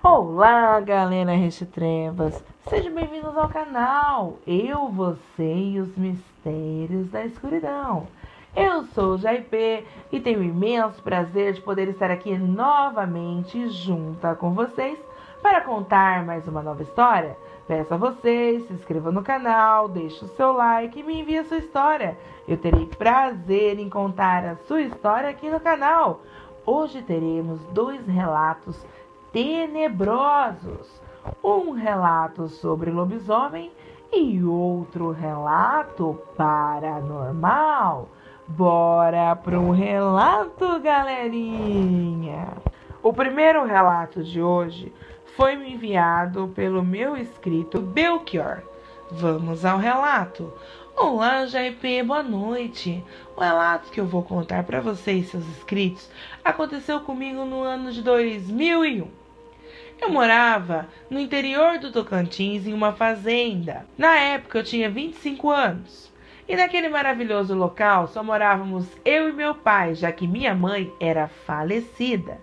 Olá, galera Trevas, sejam bem-vindos ao canal Eu, Você e os Mistérios da Escuridão. Eu sou o JP e tenho o imenso prazer de poder estar aqui novamente junto com vocês para contar mais uma nova história. Peço a vocês, se inscrevam no canal, deixe o seu like e me envie a sua história. Eu terei prazer em contar a sua história aqui no canal. Hoje teremos dois relatos tenebrosos, um relato sobre lobisomem e outro relato paranormal. Bora pro relato, galerinha! O primeiro relato de hoje foi me enviado pelo meu inscrito Belchior. Vamos ao relato. Olá, JP, boa noite. O relato que eu vou contar para vocês, seus inscritos, aconteceu comigo no ano de 2001. Eu morava no interior do Tocantins, em uma fazenda. Na época eu tinha 25 anos. E naquele maravilhoso local só morávamos eu e meu pai, já que minha mãe era falecida.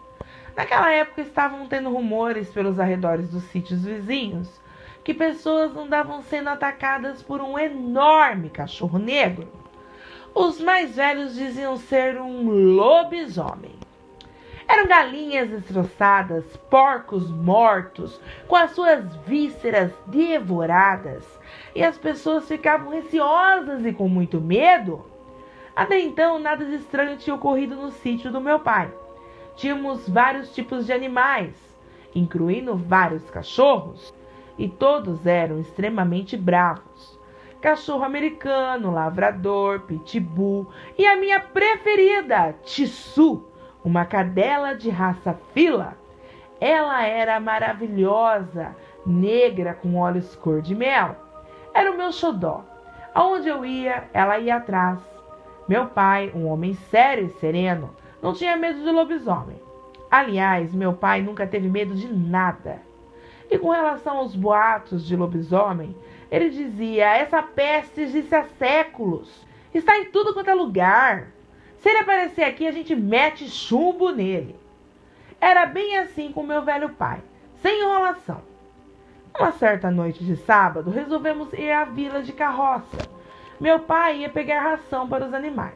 Naquela época estavam tendo rumores pelos arredores dos sítios vizinhos que pessoas andavam sendo atacadas por um enorme cachorro negro. Os mais velhos diziam ser um lobisomem. Eram galinhas destroçadas, porcos mortos, com as suas vísceras devoradas, e as pessoas ficavam receosas e com muito medo. Até então, nada de estranho tinha ocorrido no sítio do meu pai. Tínhamos vários tipos de animais, incluindo vários cachorros, e todos eram extremamente bravos. Cachorro americano, lavrador, pitbull e a minha preferida, Tissu, uma cadela de raça fila. Ela era maravilhosa, negra com olhos cor de mel. Era o meu xodó. Aonde eu ia, ela ia atrás. Meu pai, um homem sério e sereno, não tinha medo de lobisomem. Aliás, meu pai nunca teve medo de nada. E com relação aos boatos de lobisomem, ele dizia: essa peste existe há séculos, está em tudo quanto é lugar. Se ele aparecer aqui, a gente mete chumbo nele. Era bem assim com meu velho pai, sem enrolação. Uma certa noite de sábado, resolvemos ir à vila de carroça. Meu pai ia pegar ração para os animais.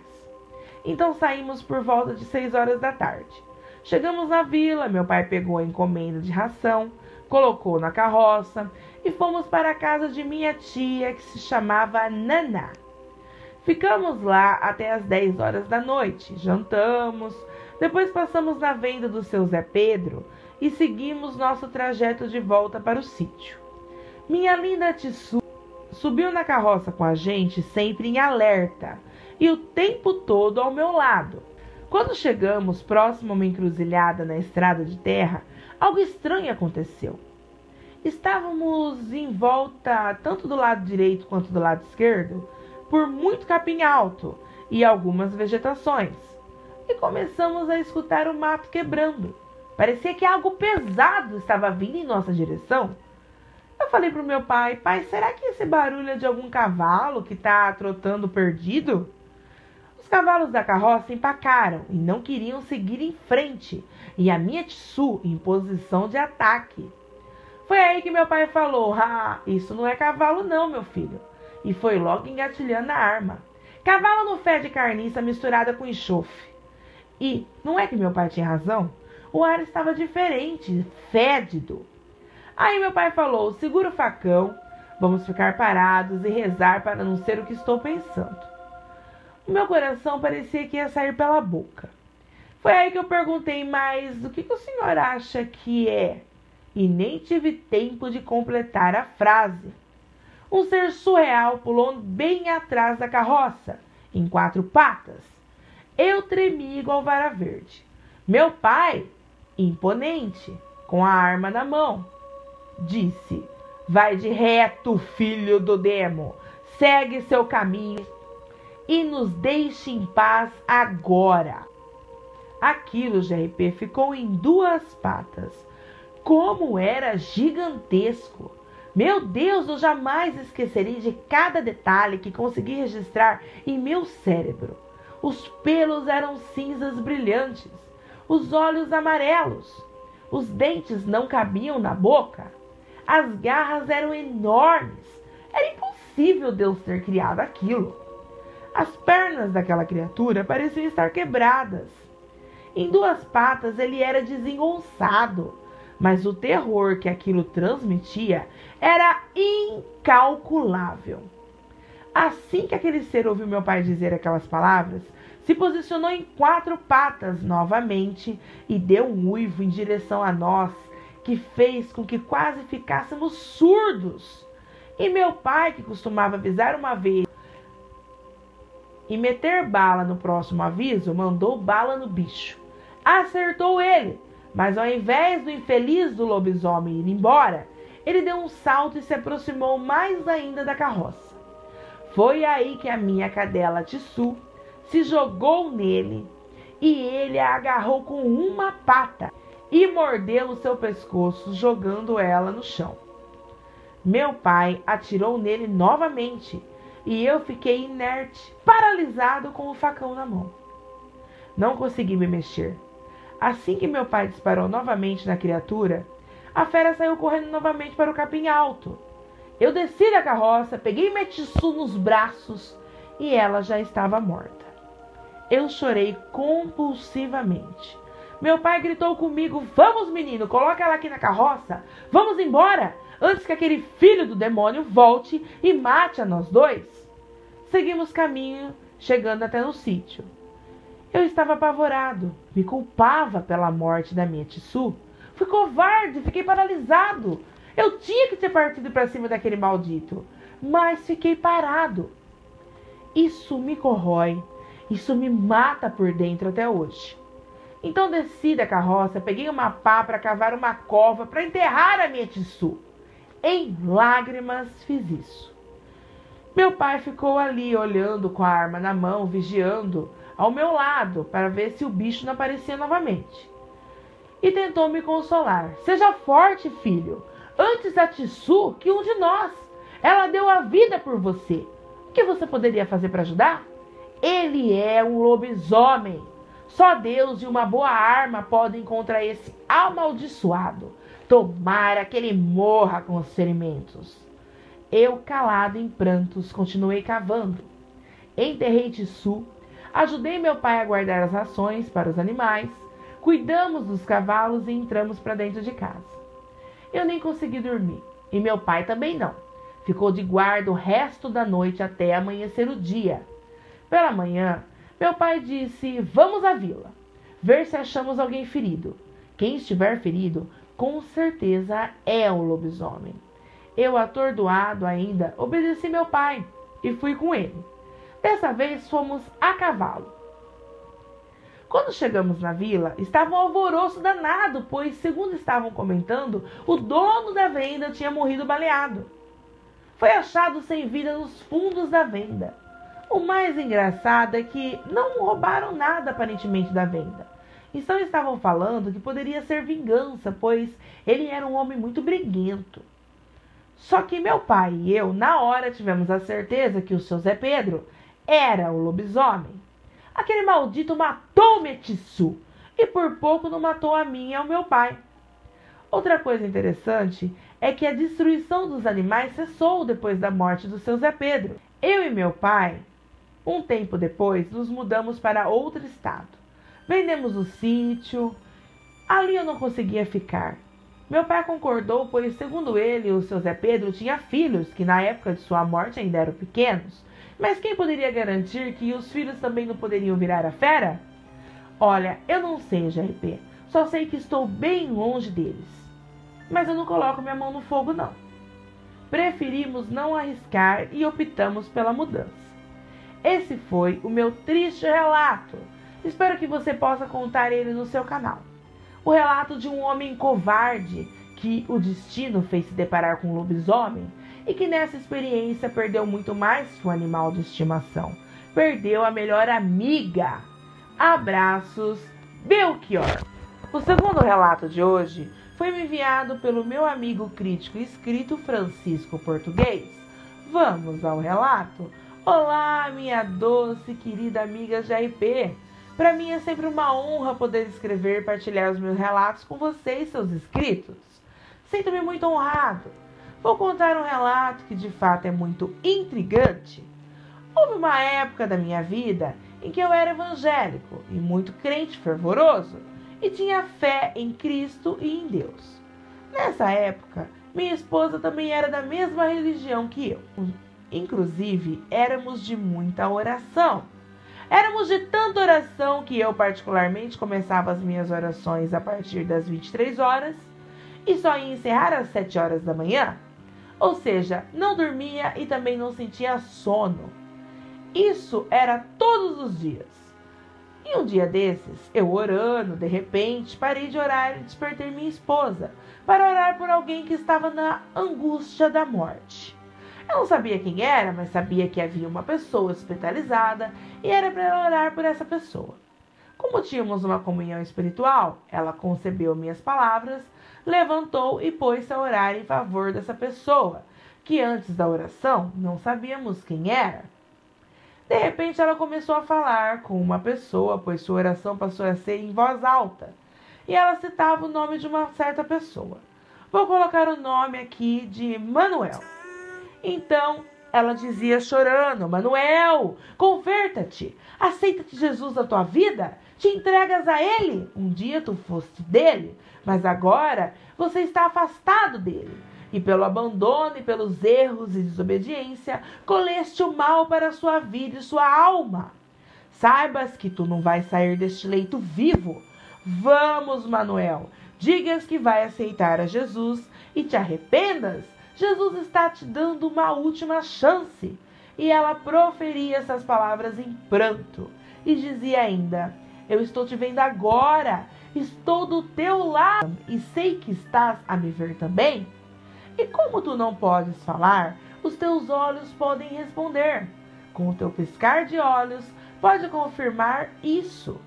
Então saímos por volta de 6 horas da tarde. Chegamos na vila, meu pai pegou a encomenda de ração, colocou na carroça e fomos para a casa de minha tia, que se chamava Naná. Ficamos lá até as 10 horas da noite, jantamos, depois passamos na venda do seu Zé Pedro e seguimos nosso trajeto de volta para o sítio. Minha linda Tissu subiu na carroça com a gente, sempre em alerta, e o tempo todo ao meu lado. Quando chegamos próximo a uma encruzilhada na estrada de terra, algo estranho aconteceu. Estávamos em volta, tanto do lado direito quanto do lado esquerdo, por muito capim alto e algumas vegetações. E começamos a escutar o mato quebrando. Parecia que algo pesado estava vindo em nossa direção. Eu falei para o meu pai: pai, será que esse barulho é de algum cavalo que está trotando perdido? Os cavalos da carroça empacaram e não queriam seguir em frente, e a minha Tissu em posição de ataque. Foi aí que meu pai falou: ah, isso não é cavalo não, meu filho. E foi logo engatilhando a arma. Cavalo não fede carniça misturada com enxofre. E não é que meu pai tinha razão? O ar estava diferente, fédido. Aí meu pai falou: segura o facão, vamos ficar parados e rezar para não ser o que estou pensando. O meu coração parecia que ia sair pela boca. Foi aí que eu perguntei: mas o que o senhor acha que é? E nem tive tempo de completar a frase. Um ser surreal pulou bem atrás da carroça, em 4 patas. Eu tremi igual vara verde. Meu pai, imponente, com a arma na mão, disse: vai de reto, filho do demo, segue seu caminho e nos deixe em paz agora. Aquilo, GRP, ficou em 2 patas. Como era gigantesco! Meu Deus, eu jamais esquecerei de cada detalhe que consegui registrar em meu cérebro. Os pelos eram cinzas brilhantes, os olhos amarelos, Os dentes não cabiam na boca. As garras eram enormes. Era impossível Deus ter criado aquilo. As pernas daquela criatura pareciam estar quebradas. Em 2 patas ele era desengonçado, mas o terror que aquilo transmitia era incalculável. Assim que aquele ser ouviu meu pai dizer aquelas palavras, se posicionou em 4 patas novamente e deu um uivo em direção a nós, que fez com que quase ficássemos surdos. E meu pai, que costumava avisar uma vez e meter bala no próximo aviso, mandou bala no bicho. Acertou ele, mas ao invés do infeliz do lobisomem ir embora, ele deu um salto e se aproximou mais ainda da carroça. Foi aí que a minha cadela Tissu se jogou nele e ele a agarrou com uma pata e mordeu o seu pescoço, jogando ela no chão. Meu pai atirou nele novamente e eu fiquei inerte, paralisado com o facão na mão. Não consegui me mexer. Assim que meu pai disparou novamente na criatura, a fera saiu correndo novamente para o capim alto. Eu desci da carroça, peguei minha Tissu nos braços e ela já estava morta. Eu chorei compulsivamente. Meu pai gritou comigo: "Vamos, menino, coloca ela aqui na carroça. Vamos embora, antes que aquele filho do demônio volte e mate a nós dois." Seguimos caminho, chegando até no sítio. Eu estava apavorado, me culpava pela morte da minha Tissu. Fui covarde, fiquei paralisado. Eu tinha que ter partido para cima daquele maldito, mas fiquei parado. Isso me corrói, isso me mata por dentro até hoje. Então desci da carroça, peguei uma pá para cavar uma cova para enterrar a minha Tissu. Em lágrimas fiz isso. Meu pai ficou ali olhando com a arma na mão, vigiando ao meu lado para ver se o bicho não aparecia novamente. E tentou me consolar: "Seja forte, filho. Antes a Tissu que um de nós. Ela deu a vida por você. O que você poderia fazer para ajudar? Ele é um lobisomem. Só Deus e uma boa arma podem contra esse amaldiçoado. Tomara que ele morra com os ferimentos." Eu, calado em prantos, continuei cavando. Enterrei Tissu, ajudei meu pai a guardar as rações para os animais, cuidamos dos cavalos e entramos para dentro de casa. Eu nem consegui dormir, e meu pai também não. Ficou de guarda o resto da noite até amanhecer o dia. Pela manhã, meu pai disse: "Vamos à vila, ver se achamos alguém ferido. Quem estiver ferido, com certeza é o lobisomem." Eu, atordoado ainda, obedeci meu pai e fui com ele. Dessa vez fomos a cavalo. Quando chegamos na vila, estava um alvoroço danado, pois, segundo estavam comentando, o dono da venda tinha morrido baleado. Foi achado sem vida nos fundos da venda. O mais engraçado é que não roubaram nada aparentemente da venda. Então estavam falando que poderia ser vingança, pois ele era um homem muito briguento. Só que meu pai e eu, na hora, tivemos a certeza que o seu Zé Pedro era o lobisomem. Aquele maldito matou minha Tissu e por pouco não matou a mim e ao meu pai. Outra coisa interessante é que a destruição dos animais cessou depois da morte do seu Zé Pedro. Eu e meu pai, um tempo depois, nos mudamos para outro estado. Vendemos o sítio. Ali eu não conseguia ficar. Meu pai concordou, pois, segundo ele, o seu Zé Pedro tinha filhos, que na época de sua morte ainda eram pequenos. Mas quem poderia garantir que os filhos também não poderiam virar a fera? Olha, eu não sei, JP. Só sei que estou bem longe deles. Mas eu não coloco minha mão no fogo, não. Preferimos não arriscar e optamos pela mudança. Esse foi o meu triste relato. Espero que você possa contar ele no seu canal. O relato de um homem covarde que o destino fez se deparar com um lobisomem e que nessa experiência perdeu muito mais que um animal de estimação. Perdeu a melhor amiga. Abraços, Belchior. O segundo relato de hoje foi me enviado pelo meu amigo crítico e escrito Francisco Português. Vamos ao relato? Olá, minha doce querida amiga JP. Para mim é sempre uma honra poder escrever e partilhar os meus relatos com vocês, seus inscritos. Sinto-me muito honrado. Vou contar um relato que de fato é muito intrigante. Houve uma época da minha vida em que eu era evangélico e muito crente fervoroso e tinha fé em Cristo e em Deus. Nessa época, minha esposa também era da mesma religião que eu. Inclusive, éramos de muita oração. Éramos de tanta oração que eu particularmente começava as minhas orações a partir das 23 horas e só ia encerrar às 7 horas da manhã. Ou seja, não dormia e também não sentia sono. Isso era todos os dias. E um dia desses, eu orando, de repente, parei de orar e despertei minha esposa para orar por alguém que estava na angústia da morte. Eu não sabia quem era, mas sabia que havia uma pessoa hospitalizada e era para ela orar por essa pessoa. Como tínhamos uma comunhão espiritual, ela concebeu minhas palavras, levantou e pôs-se a orar em favor dessa pessoa, que antes da oração não sabíamos quem era. De repente ela começou a falar com uma pessoa, pois sua oração passou a ser em voz alta, e ela citava o nome de uma certa pessoa. Vou colocar o nome aqui de Manuel. Então, ela dizia chorando: Manuel, converta-te, aceita-te Jesus na tua vida, te entregas a Ele. Um dia tu foste dele, mas agora você está afastado dele. E pelo abandono e pelos erros e desobediência, colheste o mal para a sua vida e sua alma. Saibas que tu não vais sair deste leito vivo. Vamos, Manuel, digas que vai aceitar a Jesus e te arrependas. Jesus está te dando uma última chance. E ela proferia essas palavras em pranto. E dizia ainda: eu estou te vendo agora. Estou do teu lado. E sei que estás a me ver também. E como tu não podes falar, os teus olhos podem responder. Com o teu piscar de olhos, pode confirmar isso.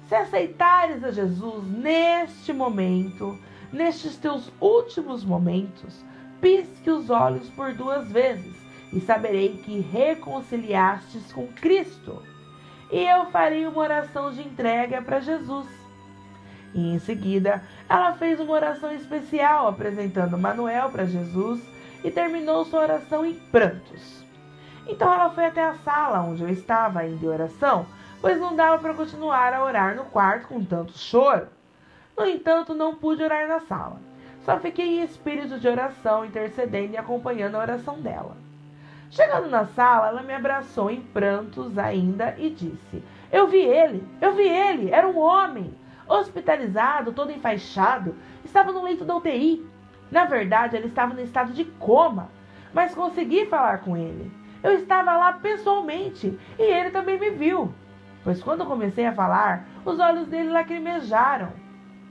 Se aceitares a Jesus neste momento, nestes teus últimos momentos, pisque os olhos por 2 vezes e saberei que reconciliastes com Cristo. E eu farei uma oração de entrega para Jesus. E em seguida, ela fez uma oração especial apresentando Manuel para Jesus e terminou sua oração em prantos. Então ela foi até a sala onde eu estava ainda em oração, pois não dava para continuar a orar no quarto com tanto choro. No entanto, não pude orar na sala. Só fiquei em espírito de oração, intercedendo e acompanhando a oração dela. Chegando na sala, ela me abraçou em prantos ainda e disse: eu vi ele, era um homem, hospitalizado, todo enfaixado, estava no leito da UTI. Na verdade, ele estava no estado de coma, mas consegui falar com ele. Eu estava lá pessoalmente e ele também me viu, pois quando comecei a falar, os olhos dele lacrimejaram.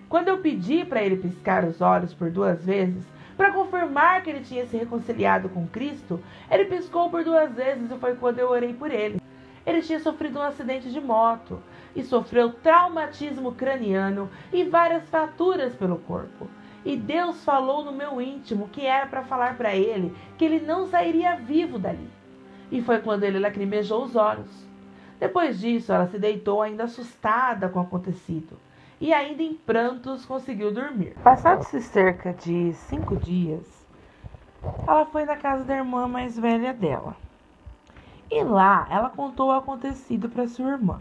Quando eu pedi para ele piscar os olhos por 2 vezes, para confirmar que ele tinha se reconciliado com Cristo, ele piscou por 2 vezes e foi quando eu orei por ele. Ele tinha sofrido um acidente de moto e sofreu traumatismo craniano e várias fraturas pelo corpo. E Deus falou no meu íntimo que era para falar para ele que ele não sairia vivo dali. E foi quando ele lacrimejou os olhos. Depois disso, ela se deitou ainda assustada com o acontecido. E ainda em prantos conseguiu dormir. Passados-se cerca de 5 dias, ela foi na casa da irmã mais velha dela. E lá ela contou o acontecido para sua irmã.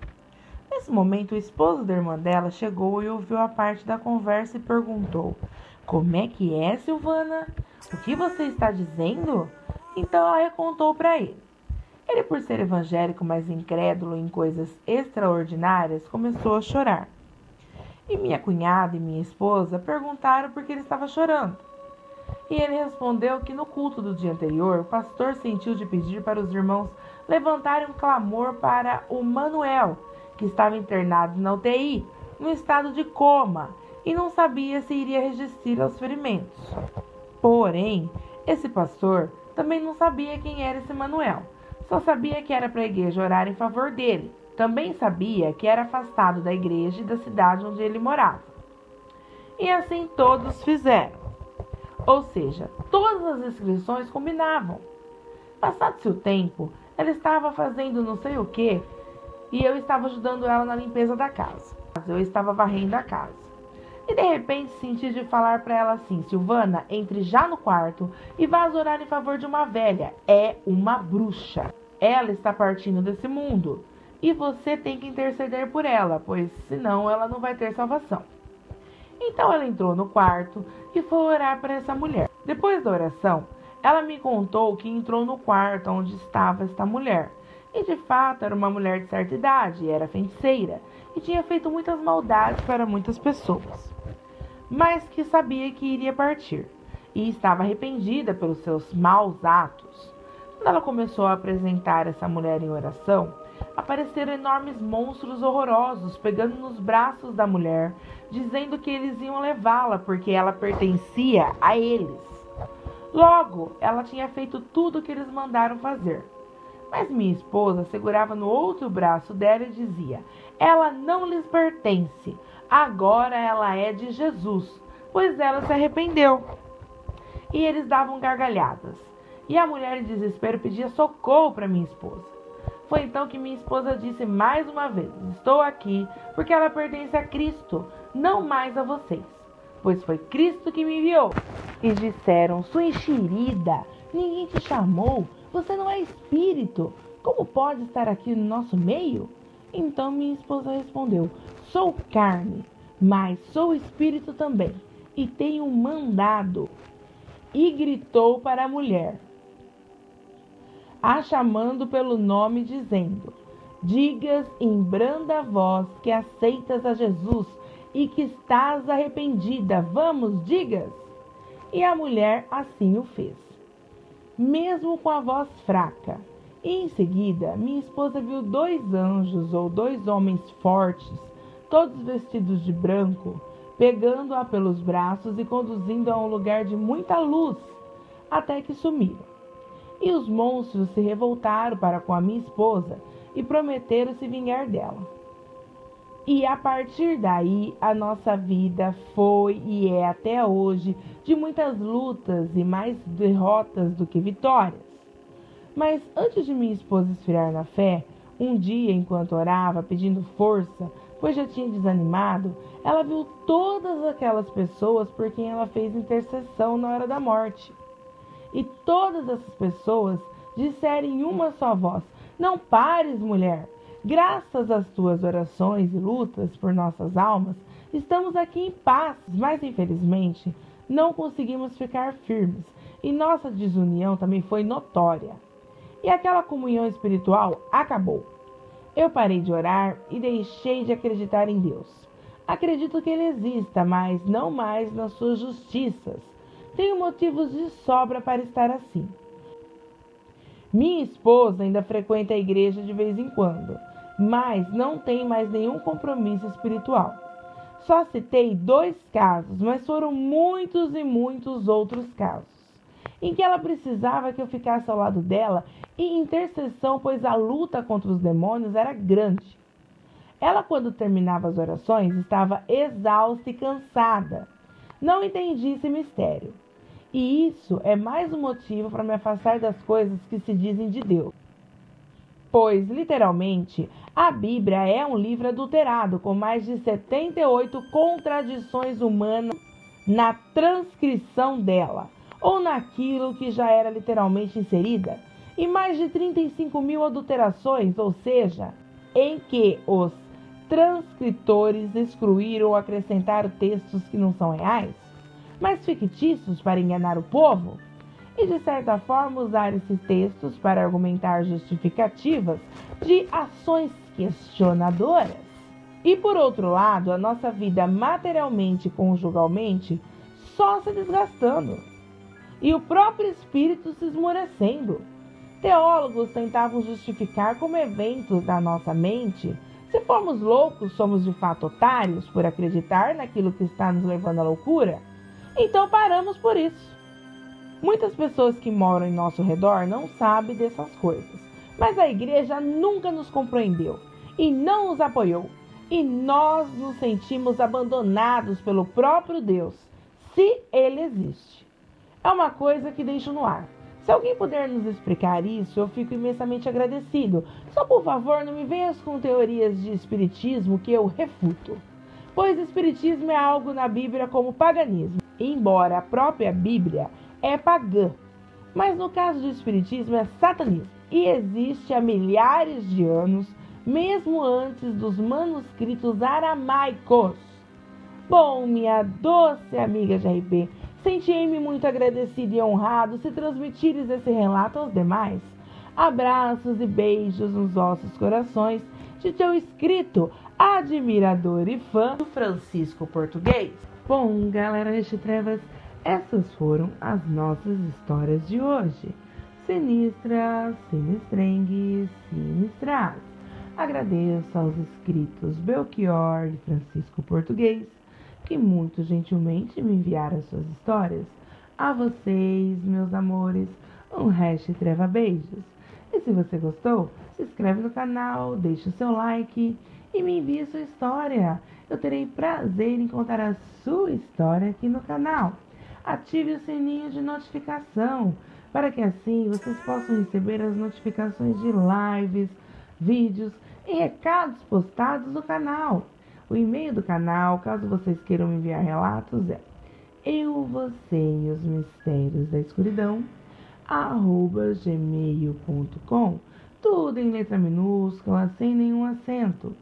Nesse momento, o esposo da irmã dela chegou e ouviu a parte da conversa e perguntou: como é que é, Silvana? O que você está dizendo? Então ela recontou para ele. Ele, por ser evangélico, mas incrédulo em coisas extraordinárias, começou a chorar. E minha cunhada e minha esposa perguntaram por que ele estava chorando. E ele respondeu que no culto do dia anterior, o pastor sentiu de pedir para os irmãos levantarem um clamor para o Manuel, que estava internado na UTI, no estado de coma, e não sabia se iria resistir aos ferimentos. Porém, esse pastor também não sabia quem era esse Manuel, só sabia que era para a igreja orar em favor dele. Também sabia que era afastado da igreja e da cidade onde ele morava. E assim todos fizeram. Ou seja, todas as inscrições combinavam. Passado-se o tempo, ela estava fazendo não sei o que, e eu estava ajudando ela na limpeza da casa. Eu estava varrendo a casa. E de repente senti de falar para ela assim: Silvana, entre já no quarto e vá orar em favor de uma velha. É uma bruxa. Ela está partindo desse mundo. E você tem que interceder por ela, pois senão ela não vai ter salvação. Então ela entrou no quarto e foi orar para essa mulher. Depois da oração, ela me contou que entrou no quarto onde estava esta mulher. E de fato era uma mulher de certa idade, era feiticeira e tinha feito muitas maldades para muitas pessoas, mas que sabia que iria partir e estava arrependida pelos seus maus atos. Quando ela começou a apresentar essa mulher em oração, apareceram enormes monstros horrorosos pegando nos braços da mulher, dizendo que eles iam levá-la porque ela pertencia a eles. Logo, ela tinha feito tudo o que eles mandaram fazer. Mas minha esposa segurava no outro braço dela e dizia: ela não lhes pertence, agora ela é de Jesus, pois ela se arrependeu. E eles davam gargalhadas. E a mulher em desespero pedia socorro para minha esposa. Foi então que minha esposa disse mais uma vez: estou aqui porque ela pertence a Cristo, não mais a vocês, pois foi Cristo que me enviou. E disseram: sua enxerida, ninguém te chamou, você não é espírito, como pode estar aqui no nosso meio? Então minha esposa respondeu: sou carne, mas sou espírito também, e tenho um mandado. E gritou para a mulher, a chamando pelo nome, dizendo: digas em branda voz que aceitas a Jesus e que estás arrependida. Vamos, digas. E a mulher assim o fez, mesmo com a voz fraca. E em seguida, minha esposa viu 2 anjos ou 2 homens fortes, todos vestidos de branco, pegando-a pelos braços e conduzindo-a a um lugar de muita luz, até que sumiram. E os monstros se revoltaram para com a minha esposa e prometeram se vingar dela. E a partir daí, a nossa vida foi e é até hoje de muitas lutas e mais derrotas do que vitórias. Mas antes de minha esposa esfriar na fé, um dia, enquanto orava, pedindo força, pois já tinha desanimado, ela viu todas aquelas pessoas por quem ela fez intercessão na hora da morte. E todas essas pessoas disseram em uma só voz: não pares, mulher! Graças às tuas orações e lutas por nossas almas, estamos aqui em paz, mas infelizmente não conseguimos ficar firmes e nossa desunião também foi notória. E aquela comunhão espiritual acabou. Eu parei de orar e deixei de acreditar em Deus. Acredito que Ele exista, mas não mais nas suas justiças. Tenho motivos de sobra para estar assim. Minha esposa ainda frequenta a igreja de vez em quando, mas não tem mais nenhum compromisso espiritual. Só citei 2 casos, mas foram muitos e muitos outros casos, em que ela precisava que eu ficasse ao lado dela em intercessão, pois a luta contra os demônios era grande. Ela, quando terminava as orações, estava exausta e cansada. Não entendi esse mistério. E isso é mais um motivo para me afastar das coisas que se dizem de Deus. Pois, literalmente, a Bíblia é um livro adulterado, com mais de 78 contradições humanas na transcrição dela, ou naquilo que já era literalmente inserida, e mais de 35.000 adulterações, ou seja, em que os transcritores excluíram ou acrescentaram textos que não são reais, mas fictícios para enganar o povo, e de certa forma usar esses textos para argumentar justificativas de ações questionadoras. E por outro lado, a nossa vida materialmente e conjugalmente só se desgastando, e o próprio espírito se esmorecendo. Teólogos tentavam justificar como eventos da nossa mente: se formos loucos, somos de fato otários por acreditar naquilo que está nos levando à loucura? Então paramos por isso. Muitas pessoas que moram em nosso redor não sabem dessas coisas, mas a igreja nunca nos compreendeu e não nos apoiou, e nós nos sentimos abandonados pelo próprio Deus, se Ele existe. É uma coisa que deixo no ar. Se alguém puder nos explicar isso, eu fico imensamente agradecido. Só por favor, não me venhas com teorias de espiritismo que eu refuto. Pois espiritismo é algo na Bíblia como paganismo, embora a própria Bíblia é pagã. Mas no caso do espiritismo é satanismo e existe há milhares de anos, mesmo antes dos manuscritos aramaicos. Bom, minha doce amiga de RP, senti-me muito agradecido e honrado se transmitires esse relato aos demais. Abraços e beijos nos vossos corações de teu inscrito, admirador e fã do Francisco Português. Bom, galera de Trevas, essas foram as nossas histórias de hoje. Sinistras, sinistrengues, sinistras. Agradeço aos inscritos Belchior e Francisco Português, que muito gentilmente me enviaram suas histórias. A vocês, meus amores, um treva beijos. E se você gostou, se inscreve no canal, deixa o seu like e me envie sua história. Eu terei prazer em contar a sua história aqui no canal. Ative o sininho de notificação, para que assim vocês possam receber as notificações de lives, vídeos e recados postados no canal. O e-mail do canal, caso vocês queiram me enviar relatos, é eu, você e os mistérios da escuridão, @gmail.com, tudo em letra minúscula, sem nenhum acento.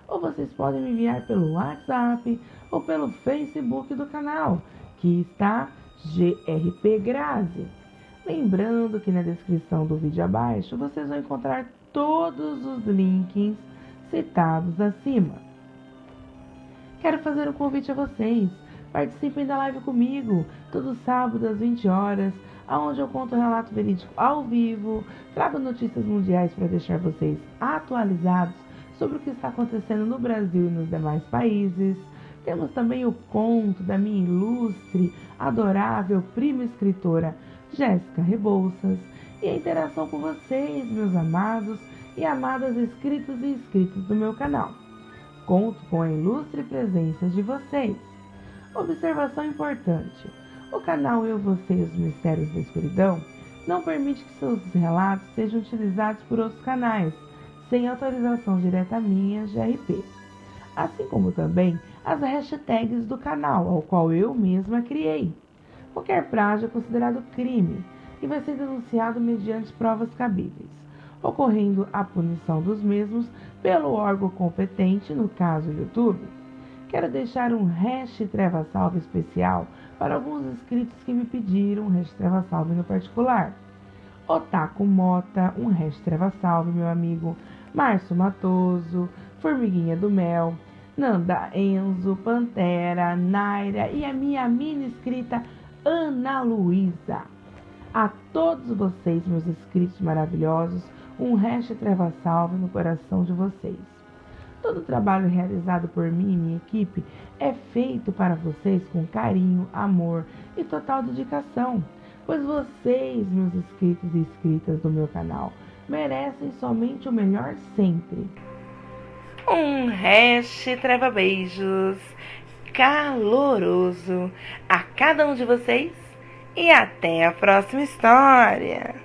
Ou vocês podem me enviar pelo WhatsApp ou pelo Facebook do canal, que está GRP Grazi. Lembrando que na descrição do vídeo abaixo vocês vão encontrar todos os links citados acima. Quero fazer um convite a vocês. Participem da live comigo, todo sábado às 20 horas, onde eu conto um relato verídico ao vivo, trago notícias mundiais para deixar vocês atualizados sobre o que está acontecendo no Brasil e nos demais países. Temos também o conto da minha ilustre, adorável prima escritora Jéssica Rebouças e a interação com vocês, meus amados e amadas inscritos e inscritas do meu canal. Conto com a ilustre presença de vocês. Observação importante: o canal Eu, Você e os Mistérios da Escuridão não permite que seus relatos sejam utilizados por outros canais, sem autorização direta minha, GRP. Assim como também as hashtags do canal, ao qual eu mesma criei. Qualquer plágio é considerado crime e vai ser denunciado mediante provas cabíveis, ocorrendo a punição dos mesmos pelo órgão competente, no caso YouTube. Quero deixar um treva salve especial para alguns inscritos que me pediram um treva salve no particular. Otaku Mota, um treva salve, meu amigo. Márcio Matoso, Formiguinha do Mel, Nanda Enzo, Pantera, Naira e a minha mini inscrita Ana Luísa. A todos vocês, meus inscritos maravilhosos, um treva salve no coração de vocês. Todo o trabalho realizado por mim e minha equipe é feito para vocês com carinho, amor e total dedicação, pois vocês, meus inscritos e inscritas do meu canal, merecem somente o melhor sempre. Um treva beijos caloroso a cada um de vocês e até a próxima história.